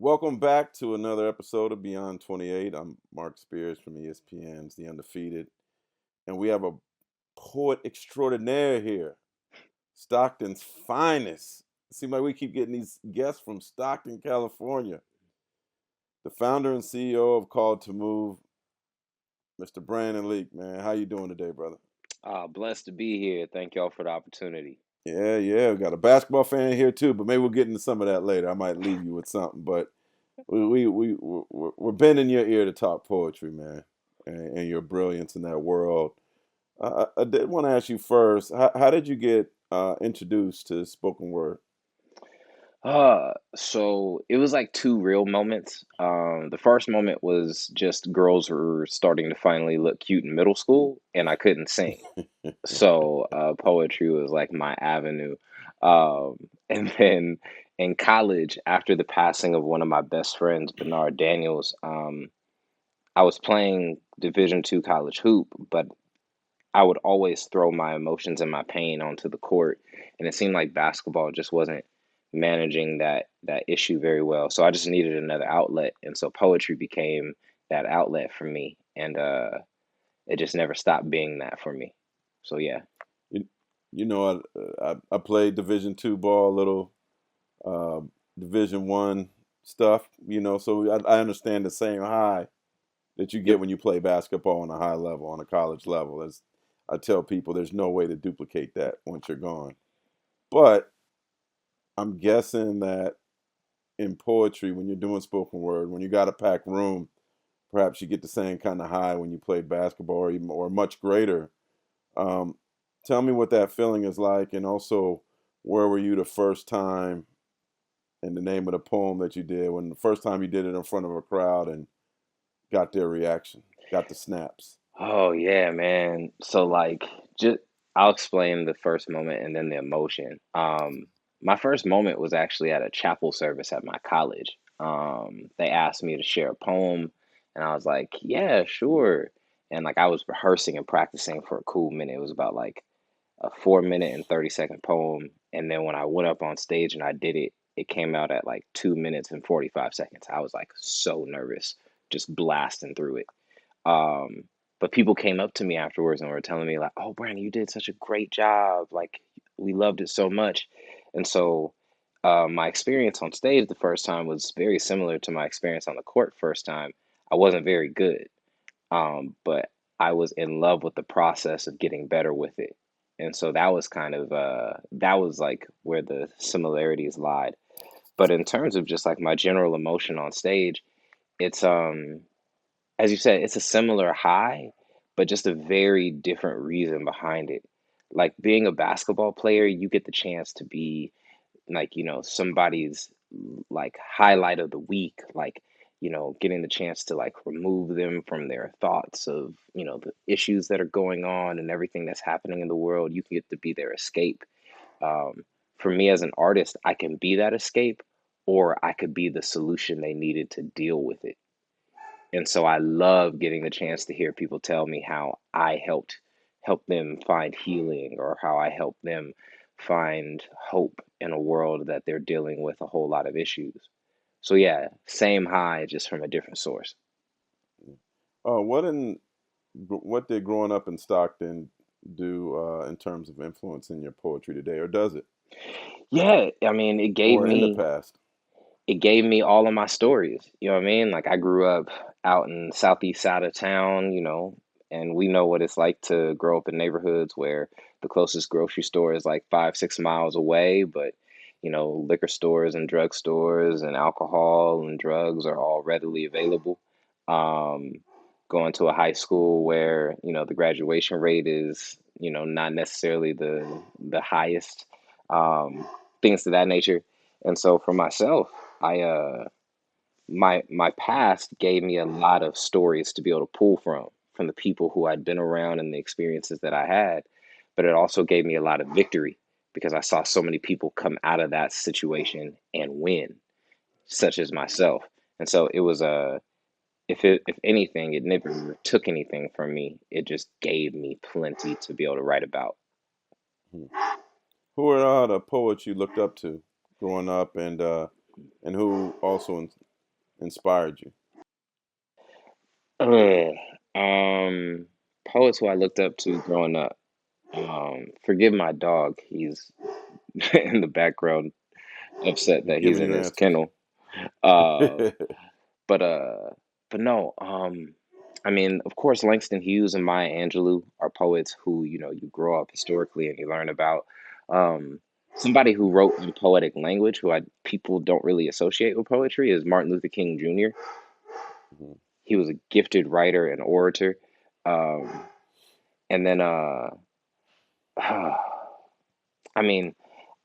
Welcome back to another episode of Beyond28. I'm Mark Spears from ESPN's The Undefeated, and we have a poet extraordinaire here, Stockton's finest. Seems like we keep getting these guests from Stockton, California. The founder and CEO of Called to Move, Mr. Brandon Leak. Man, how you doing today, brother? Blessed to be here. Thank y'all for the opportunity. Yeah. We got a basketball fan here too, but maybe we'll get into some of that later. I might leave you with something, but we're bending your ear to talk poetry, man, and your brilliance in that world. I did want to ask you first, how did you get introduced to spoken word? So it was like two real moments. The first moment was just girls were starting to finally look cute in middle school, and I couldn't sing. So poetry was like my avenue. And then in college, after the passing of one of my best friends, Bernard Daniels, I was playing Division II college hoop, but I would always throw my emotions and my pain onto the court, and it seemed like basketball just wasn't managing that issue very well. So I just needed another outlet, and so poetry became that outlet for me, and it just never stopped being that for me. So yeah. you, I played Division II ball, a little uh, Division I stuff, so I understand the same high that you get Yep. when you play basketball on a high level, on a college level. As I tell people, there's no way to duplicate that once you're gone. But I'm guessing that in poetry, when you're doing spoken word, when you got a packed room, perhaps you get the same kind of high when you played basketball, or even or much greater. Um, Tell me what that feeling is like, and also where were you the first time, and the name of the poem that you did when the first time you did it in front of a crowd and got their reaction, got the snaps. Oh yeah, man. So like, just I'll explain the first moment and then the emotion. My first moment was actually at a chapel service at my college. They asked me to share a poem, and I was like, yeah, sure. And like I was rehearsing and practicing for a cool minute. It was about like a 4 minute and 30-second poem. And then when I went up on stage and I did it, it came out at like 2 minutes and 45 seconds. I was like so nervous, just blasting through it. Um, but people came up to me afterwards and were telling me like, "Oh, Brandon, you did such a great job. Like, we loved it so much." And so, my experience on stage the first time was very similar to my experience on the court first time. I wasn't very good, but I was in love with the process of getting better with it. And so that was kind of that was like where the similarities lied. But in terms of just like my general emotion on stage, it's as you said, it's a similar high, but just a very different reason behind it. Like being a basketball player, you get the chance to be like, somebody's like highlight of the week, like, getting the chance to like remove them from their thoughts of, the issues that are going on and everything that's happening in the world. You can get to be their escape. Um, for me as an artist, I can be that escape, or I could be the solution they needed to deal with it. And so I love getting the chance to hear people tell me how I help them find healing, or how I help them find hope in a world that they're dealing with a whole lot of issues. So yeah, same high, just from a different source. Uh, what in what did growing up in Stockton do in terms of influencing your poetry today, or does it, Yeah, I mean, it gave or in the me past? it gave me all of my stories. You know what I mean? Like I grew up out in southeast side of town, and we know what it's like to grow up in neighborhoods where the closest grocery store is like 5, 6 miles away, but liquor stores and drugstores and alcohol and drugs are all readily available. Um, Going to a high school where, the graduation rate is, not necessarily the highest, um, things to that nature. And so for myself, I my past gave me a lot of stories to be able to pull from the people who I'd been around and the experiences that I had, but it also gave me a lot of victory because I saw so many people come out of that situation and win, such as myself. And so it was a if anything, it never took anything from me. It just gave me plenty to be able to write about. Hmm. Who are the poets you looked up to growing up, and who also inspired you? Ugh. Um, Poets who I looked up to growing up. Forgive my dog. He's in the background, upset He's that he's giving in you his answers. kennel. Uh, but uh, but no. I mean, of course, Langston Hughes and Maya Angelou are poets who you grow up historically and you learn about. Um, Somebody who wrote in poetic language, who people don't really associate with poetry, is Martin Luther King Jr. Mhm. He was a gifted writer and orator. Um, and then I mean,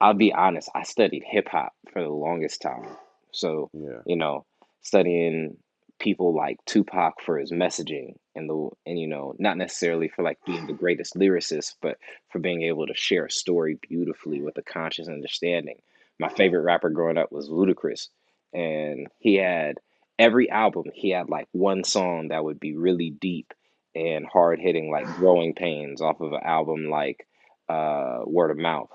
I'll be honest, I studied hip hop for the longest time. So, Yeah. you know, studying people like Tupac for his messaging and not necessarily for like being the greatest lyricist, but for being able to share a story beautifully with a conscious understanding. My favorite rapper growing up was Ludacris, and he had every album, he had like one song that would be really deep and hard hitting, like Growing Pains off of an album like Word of Mouth,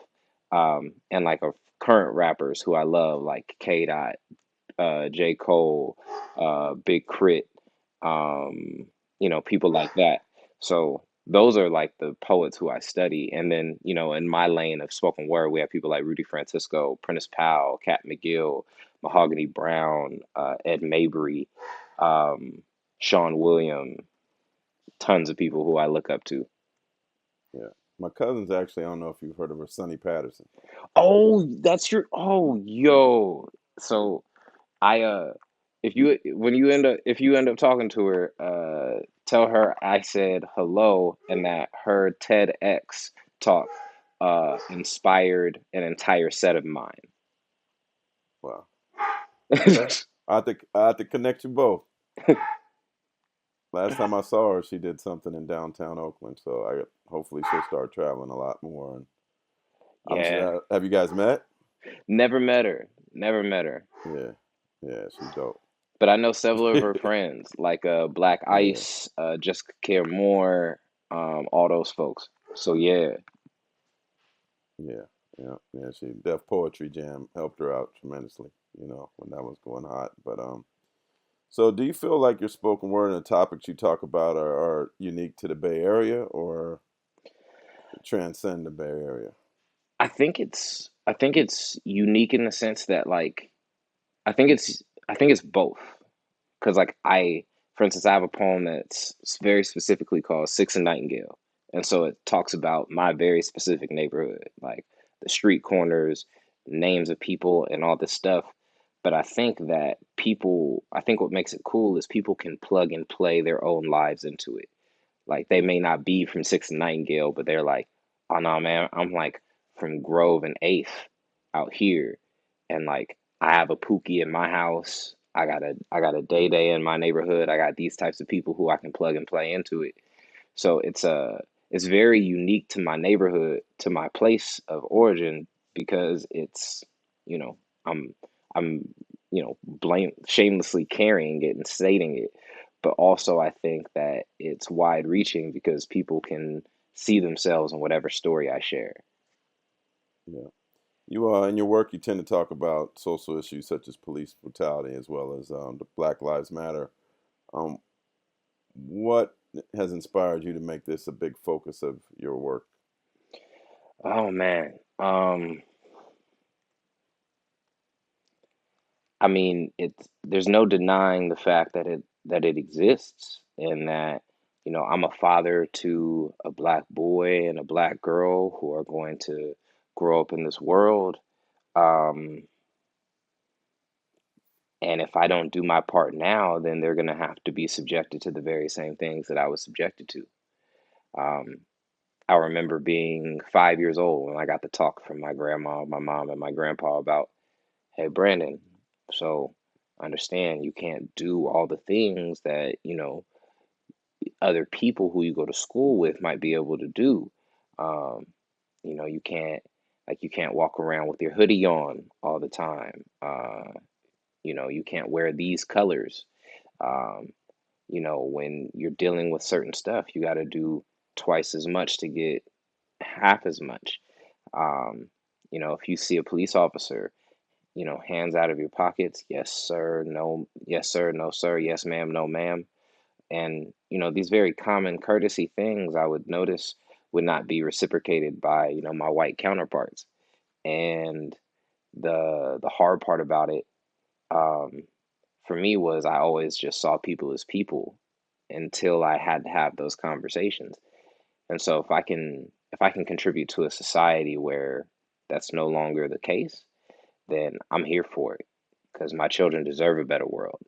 and like a current rappers who I love, like K Dot, J Cole, Big Crit, um, people like that. So those are like the poets who I study, and then in my lane of spoken word, we have people like Rudy Francisco, Prentice Powell, Cat McGill, Mahogany Brown, Ed Mabry, um, Sean William, tons of people who I look up to. Yeah. My cousin's actually, I don't know if you've heard of her, Sonny Patterson. Oh, that's your yo. So I if you end up talking to her, tell her I said hello and that her TEDx talk inspired an entire set of mine. Wow. Okay. I have to connect you both. Last time I saw her, she did something in downtown Oakland, so hopefully she'll start traveling a lot more. And Yeah, have you guys met? never met her, never met her, Yeah, yeah, she's dope. but I know several of her friends like Black Yeah, Ice, Jessica Care Moore, all those folks. So yeah, yeah, yeah, yeah. She Def Poetry Jam helped her out tremendously. When that was going hot. But so do you feel like your spoken word and the topics you talk about are unique to the Bay Area or transcend the Bay Area? I think it's unique in the sense that like I think it's both. Because like for instance, I have a poem that's very specifically called Six and Nightingale, and so it talks about my very specific neighborhood, like the street corners, names of people, and all this stuff. But I think what makes it cool is people can plug and play their own lives into it. Like they may not be from Sixth and Nightingale, but they're like, oh no, man, I'm like from Grove and Eighth out here, and like I have a Pookie in my house. I got a Day Day in my neighborhood. I got these types of people who I can plug and play into it. So it's very unique to my neighborhood, to my place of origin, because it's you know I'm I'm blame shamelessly carrying it and stating it, but also I think that it's wide reaching because people can see themselves in whatever story I share. Yeah. In your work, you tend to talk about social issues such as police brutality as well as the Black Lives Matter. Um, what has inspired you to make this a big focus of your work? Oh man. I mean, there's no denying the fact that it exists and that I'm a father to a black boy and a black girl who are going to grow up in this world. Um, and if I don't do my part now, then they're going to have to be subjected to the very same things that I was subjected to. Um, I remember being 5 years old when I got to talk from my grandma, my mom, and my grandpa about, hey, Brandon, so understand you can't do all the things that, other people who you go to school with might be able to do. Um, you can't you can't walk around with your hoodie on all the time. You can't wear these colors. Um, when you're dealing with certain stuff, you got to do twice as much to get half as much. Um, if you see a police officer hands out of your pockets. Yes, sir. No, yes, sir. No, sir. Yes, ma'am. No, ma'am. And, these very common courtesy things I would notice would not be reciprocated by, my white counterparts. And the hard part about it, um, for me was I always just saw people as people until I had to have those conversations. And so if I can contribute to a society where that's no longer the case, then I'm here for it because my children deserve a better world.